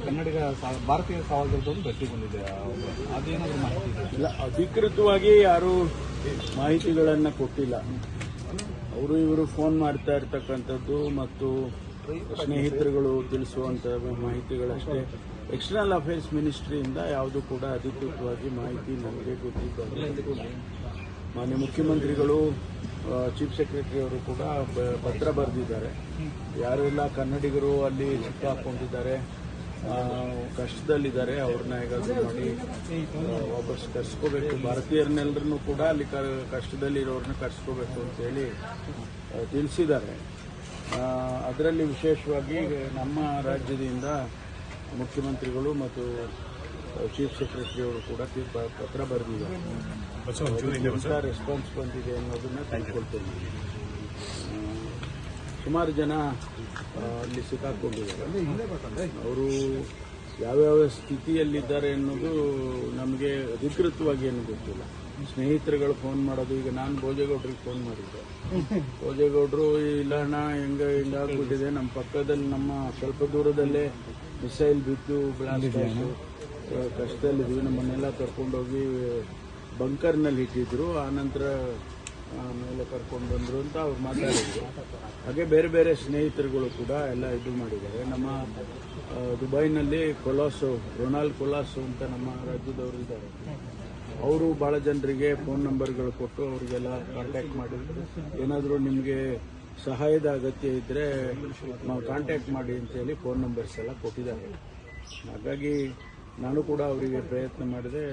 ಕನ್ನಡಿಗ ಭಾರತೀಯ ಸಹೋದರದವರು ಭೇಟಿ ಬಂದಿದೆ, ಅದೇನಾದರೂ ಮಾಹಿತಿ ಇದೆ? ಇಲ್ಲ, ಅಧಿಕೃತವಾಗಿ ಯಾರು ಮಾಹಿತಿಗಳನ್ನು ಕೊಟ್ಟಿಲ್ಲ. ಅವರು ಇವರು ಫೋನ್ ಮಾಡ್ತಾ ಇರ್ತಕ್ಕಂಥದ್ದು ಮತ್ತು ಸ್ನೇಹಿತರುಗಳು ತಿಳಿಸುವಂಥ ಮಾಹಿತಿಗಳಷ್ಟೇ. ಎಕ್ಸ್ಟರ್ನಲ್ ಅಫೇರ್ಸ್ ಮಿನಿಸ್ಟ್ರಿಯಿಂದ ಯಾವುದು ಕೂಡ ಅಧಿಕೃತವಾಗಿ ಮಾಹಿತಿ ನಮಗೆ ಗೊತ್ತಿಲ್ಲ. ಮಾನ್ಯ ಮುಖ್ಯಮಂತ್ರಿಗಳು, ಚೀಫ್ ಸೆಕ್ರೆಟರಿ ಅವರು ಕೂಡ ಪತ್ರ ಬರೆದಿದ್ದಾರೆ. ಯಾರೆಲ್ಲ ಕನ್ನಡಿಗರು ಅಲ್ಲಿ ಸಿಕ್ಕಾಕೊಂಡಿದ್ದಾರೆ, ಕಷ್ಟದಲ್ಲಿದ್ದಾರೆ, ಅವ್ರನ್ನ ಹೇಗಾದ್ರೂ ಮಾಡಿ ವಾಪಸ್ ಕರ್ಸ್ಕೋಬೇಕು, ಭಾರತೀಯರನ್ನೆಲ್ಲರನ್ನೂ ಕೂಡ ಅಲ್ಲಿ ಕಷ್ಟದಲ್ಲಿರೋರನ್ನ ಕರ್ಸ್ಕೋಬೇಕು ಅಂತೇಳಿ ತಿಳಿಸಿದ್ದಾರೆ. ಅದರಲ್ಲಿ ವಿಶೇಷವಾಗಿ ನಮ್ಮ ರಾಜ್ಯದಿಂದ ಮುಖ್ಯಮಂತ್ರಿಗಳು ಮತ್ತು ಚೀಫ್ ಸೆಕ್ರೆಟರಿ ಅವರು ಕೂಡ ಪತ್ರ ಬರೆದಿದ್ದಾರೆ. ಎಂಥ ರೆಸ್ಪಾನ್ಸ್ ಬಂದಿದೆ ಅನ್ನೋದನ್ನ ತಿಳ್ಕೊಳ್ತೇನೆ. ಸುಮಾರು ಜನ ಅಲ್ಲಿ ಸಿಕ್ಕಾಕೊಂಡಿದ್ದಾರೆ. ಅವರು ಯಾವ್ಯಾವ ಸ್ಥಿತಿಯಲ್ಲಿದ್ದಾರೆ ಅನ್ನೋದು ನಮಗೆ ಅಧಿಕೃತವಾಗಿ ಏನು ಗೊತ್ತಿಲ್ಲ. ಸ್ನೇಹಿತರುಗಳು ಫೋನ್ ಮಾಡೋದು, ಈಗ ನಾನು ಭೋಜೇಗೌಡರಿಗೆ ಫೋನ್ ಮಾಡಿದ್ದೆ. ಭೋಜೇಗೌಡರು ಇಲ್ಲ ಅಣ್ಣ, ಹಿಂಗಾಗ್ಬಿಟ್ಟಿದೆ, ನಮ್ಮ ಪಕ್ಕದಲ್ಲಿ ನಮ್ಮ ಸ್ವಲ್ಪ ದೂರದಲ್ಲೇ ಮಿಸೈಲ್ ಬಿದ್ದು ಬ್ಲಾಸ್ಟ್ ಆಯಿತು, ಕಷ್ಟದಲ್ಲಿದ್ವಿ, ನಮ್ಮನ್ನೆಲ್ಲ ಕರ್ಕೊಂಡೋಗಿ ಬಂಕರ್ನಲ್ಲಿ ಇಟ್ಟಿದ್ರು, ಆನಂತರ ಮೇಲೆ ಕರ್ಕೊಂಡು ಬಂದರು ಅಂತ ಅವ್ರು ಮಾತಾಡಿದ್ರು. ಹಾಗೆ ಬೇರೆ ಬೇರೆ ಸ್ನೇಹಿತರುಗಳು ಕೂಡ ಎಲ್ಲ ಇದು ಮಾಡಿದ್ದಾರೆ. ನಮ್ಮ ದುಬೈನಲ್ಲಿ ರೊನಾಲ್ಡ್ ಕೊಲಾಸು ಅಂತ ನಮ್ಮ ರಾಜ್ಯದವರು ಇದ್ದಾರೆ. ಅವರು ಭಾಳ ಜನರಿಗೆ ಫೋನ್ ನಂಬರ್ಗಳು ಕೊಟ್ಟು ಅವರಿಗೆಲ್ಲ ಕಾಂಟ್ಯಾಕ್ಟ್ ಮಾಡಿದ್ರು. ಏನಾದರೂ ನಿಮಗೆ ಸಹಾಯದ ಅಗತ್ಯ ಇದ್ದರೆ ಕಾಂಟ್ಯಾಕ್ಟ್ ಮಾಡಿ ಅಂತೇಳಿ ಫೋನ್ ನಂಬರ್ಸ್ ಎಲ್ಲ ಕೊಟ್ಟಿದ್ದಾರೆ. ಹಾಗಾಗಿ ನಾನು ಕೂಡ ಅವರಿಗೆ ಪ್ರಯತ್ನ ಮಾಡಿದೆ.